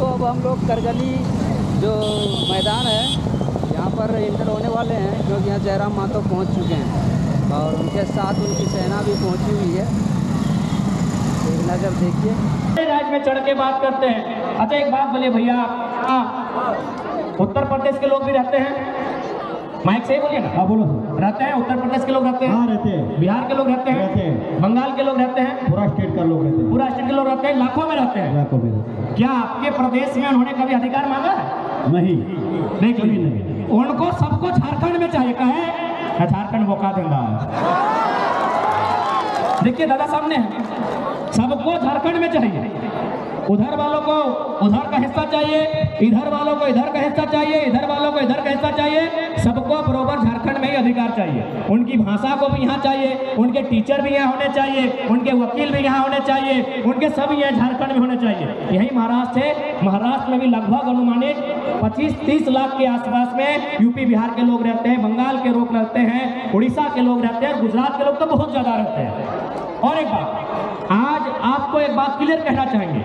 तो अब हम लोग करगली जो मैदान है यहाँ पर इंटर होने वाले हैं, क्योंकि यहाँ जयराम महतो पहुँच चुके हैं और उनके साथ उनकी सेना भी पहुँची हुई है। एक नज़र देखिए। राज में चढ़ के बात करते हैं। अच्छा एक बात बोलिए भैया, उत्तर प्रदेश के लोग भी रहते हैं? माइक से ही बोलिए ना। हाँ बोलो। रहते हैं उत्तर प्रदेश के लोग रहते हैं? हाँ रहते हैं। बिहार के लोग रहते हैं? बंगाल के लोग रहते हैं? पूरा स्टेट का लोग रहते हैं। पूरा स्टेट के लोग रहते हैं, लाखों में रहते हैं। लाखों में। क्या आपके प्रदेश में उन्होंने कभी अधिकार मांगा है? नहीं, कभी नहीं। उनको सबको झारखंड में चाहिए, कहे झारखंड मौका देगा। देखिए दादा सामने है, सबको झारखंड में चाहिए। उधर वालों को उधर का हिस्सा चाहिए, इधर वालों को इधर का हिस्सा चाहिए, इधर वालों को इधर का हिस्सा चाहिए। सबको बराबर झारखंड में ही अधिकार चाहिए। उनकी भाषा को भी यहाँ चाहिए, उनके टीचर भी यहाँ होने चाहिए, उनके वकील भी यहाँ होने चाहिए, उनके सब यहाँ झारखंड में होने चाहिए। यही महाराष्ट्र है। महाराष्ट्र में भी लगभग अनुमानित 25-30 लाख के आसपास में यूपी बिहार के लोग रहते हैं, बंगाल के लोग रहते हैं, उड़ीसा के लोग रहते हैं, गुजरात के लोग तो बहुत ज़्यादा रहते हैं। और एक बात, आज आपको एक बात क्लियर कहना चाहेंगे,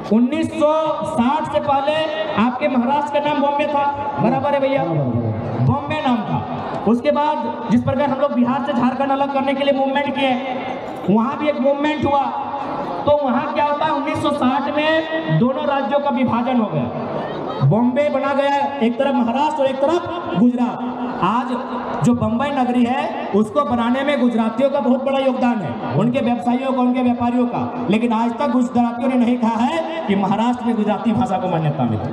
1960 से पहले आपके महाराष्ट्र का नाम बॉम्बे था, बराबर है भैया? बॉम्बे नाम था। उसके बाद जिस प्रकार हम लोग बिहार से झारखंड अलग करने के लिए मूवमेंट किए, वहाँ भी एक मूवमेंट हुआ। तो वहाँ क्या होता है, 1960 में दोनों राज्यों का विभाजन हो गया। बॉम्बे बना गया, एक तरफ महाराष्ट्र और एक तरफ गुजरात। आज जो बम्बई नगरी है उसको बनाने में गुजरातियों का बहुत बड़ा योगदान है, उनके व्यवसायियों का, उनके व्यापारियों का। लेकिन आज तक गुजरातियों ने नहीं कहा है कि महाराष्ट्र में गुजराती भाषा को मान्यता मिले।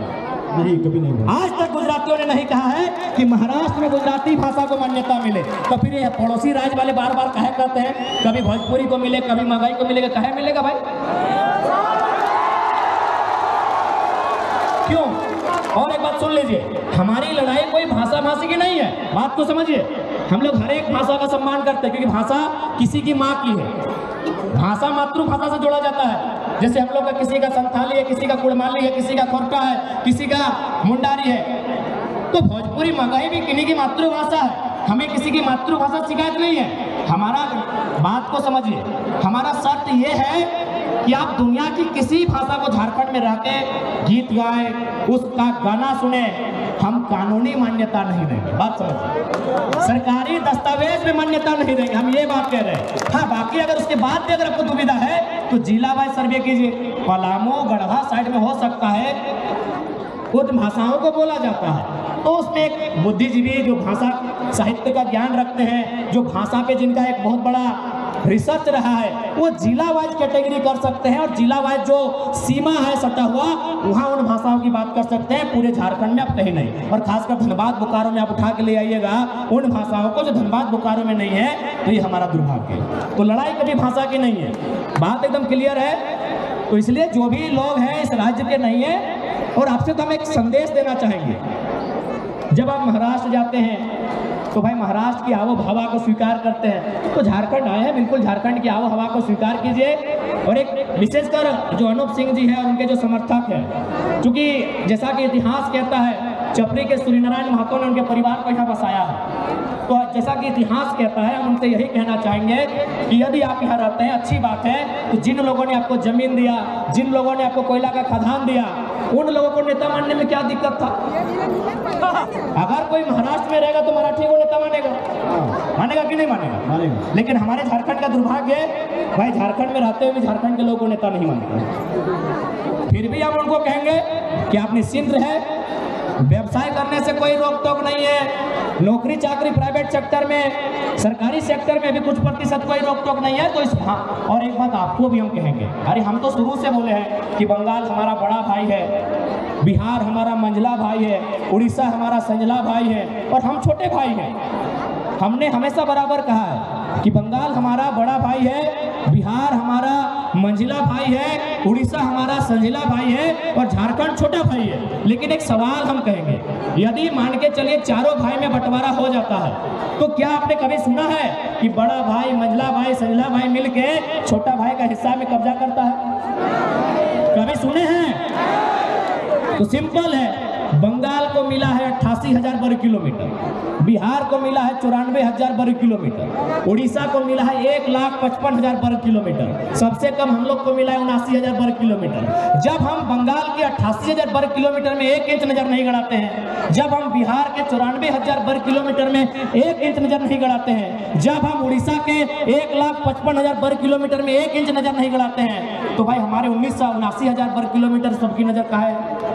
नहीं, कभी नहीं। आज तक गुजरातियों ने नहीं कहा है कि महाराष्ट्र में गुजराती भाषा को मान्यता मिले। तो फिर ये पड़ोसी राज्य वाले बार बार कहे करते हैं, कभी भोजपुरी को मिले, कभी मगही को मिलेगा। कहे मिलेगा भाई? क्यों? और एक बात सुन लीजिए, हमारी लड़ाई कोई भाषा भाषी की नहीं है, बात को समझिए। हम लोग हर एक भाषा का सम्मान करते हैं, क्योंकि भाषा किसी की माँ की है। भाषा मातृभाषा से जोड़ा जाता है। जैसे हम लोग का किसी का संथाली है, किसी का कुड़माली है, किसी का खोरटा है, किसी का मुंडारी है। तो भोजपुरी मगही भी किन्हीं की मातृभाषा है। हमें किसी की मातृभाषा शिकायत नहीं है। हमारा बात को समझिए, हमारा शर्त ये है कि आप दुनिया की किसी भाषा को झारखंड में रह के गीत गाए, उसका गाना सुने, हम कानूनी मान्यता नहीं देंगे। बात समझिए, सरकारी दस्तावेज में मान्यता नहीं देंगे, हम ये बात कह रहे हैं। हाँ, बाकी अगर उसके बाद भी अगर आपको दुविधा है तो जिला वाइज सर्वे कीजिए। पलामू गढ़वा साइड में हो सकता है उन भाषाओं को बोला जाता है, तो उसमें एक बुद्धिजीवी जो भाषा साहित्य का ज्ञान रखते हैं, जो भाषा पे जिनका एक बहुत बड़ा रिसर्च रहा है, वो जिला वाइज कैटेगरी कर सकते हैं। और जिला वाइज जो सीमा है सटा हुआ, वहाँ उन भाषाओं की बात कर सकते हैं। पूरे झारखंड में आप कहीं नहीं। और खासकर धनबाद बोकारो में आप उठा के ले आइएगा उन भाषाओं को जो धनबाद बोकारो में नहीं है, तो ये हमारा दुर्भाग्य है। तो लड़ाई कभी भाषा की नहीं है, बात एकदम क्लियर है। तो इसलिए जो भी लोग हैं इस राज्य के नहीं है, और आपसे तो हम एक संदेश देना चाहेंगे, जब आप महाराष्ट्र जाते हैं तो भाई महाराष्ट्र की आबो हवा को स्वीकार करते हैं, तो झारखंड आए हैं, बिल्कुल झारखंड की आबो हवा को स्वीकार कीजिए। और एक विशेषकर जो अनूप सिंह जी हैं और उनके जो समर्थक हैं, क्योंकि जैसा कि इतिहास कहता है, चपरी के सूर्यनारायण महतो ने उनके परिवार को यहाँ बसाया है। तो जैसा कि इतिहास कहता है, हम उनसे यही कहना चाहेंगे कि यदि आप यहाँ रहते हैं, अच्छी बात है। तो जिन लोगों ने आपको जमीन दिया, जिन लोगों ने आपको कोयला का खदान दिया, उन लोगों को नेता मानने में क्या दिक्कत था? अगर कोई महाराष्ट्र में रहेगा तो मराठी को नेता मानेगा, मानेगा कि नहीं मानेगा? मानेगा। लेकिन हमारे झारखंड का दुर्भाग्य है, भाई झारखंड में रहते हुए भी झारखंड के लोगों को नेता नहीं मानेगा। फिर भी हम उनको कहेंगे कि आप निश्चिंत रहे, व्यवसाय करने से कोई रोक टोक नहीं है। नौकरी चाकरी प्राइवेट सेक्टर में, सरकारी सेक्टर में भी कुछ प्रतिशत कोई रोक टोक नहीं है। तो इस और एक बात आपको भी हम कहेंगे, अरे हम तो शुरू से बोले हैं कि बंगाल हमारा बड़ा भाई है, बिहार हमारा मंझला भाई है, उड़ीसा हमारा संझला भाई है, और हम छोटे भाई हैं। हमने हमेशा बराबर कहा है कि बंगाल हमारा बड़ा भाई है, बिहार हमारा मंझला भाई है, उड़ीसा हमारा संझला भाई है, और झारखंड छोटा भाई है। लेकिन एक सवाल हम कहेंगे, यदि मान के चलिए चारों भाई में बंटवारा हो जाता है, तो क्या आपने कभी सुना है कि बड़ा भाई, मंझला भाई, संझला भाई मिलके छोटा भाई का हिस्सा में कब्जा करता है? कभी सुने हैं? तो सिंपल है, बंगाल को मिला है 88,000 वर्ग किलोमीटर, बिहार को मिला है 94,000 वर्ग किलोमीटर, उड़ीसा को मिला है 1,55,000 वर्ग किलोमीटर, सबसे कम हम लोग को मिला है 79,000 वर्ग किलोमीटर। जब हम बंगाल के 88,000 वर्ग किलोमीटर में 1 इंच नजर नहीं गड़ाते हैं, जब हम बिहार के 94,000 वर्ग किलोमीटर में 1 इंच नजर नहीं गड़ाते हैं, जब हम उड़ीसा के 1,55,000 वर्ग किलोमीटर में 1 इंच नजर नहीं गड़ाते हैं, तो भाई हमारे 79,000 वर्ग किलोमीटर सबकी नजर कहाँ है?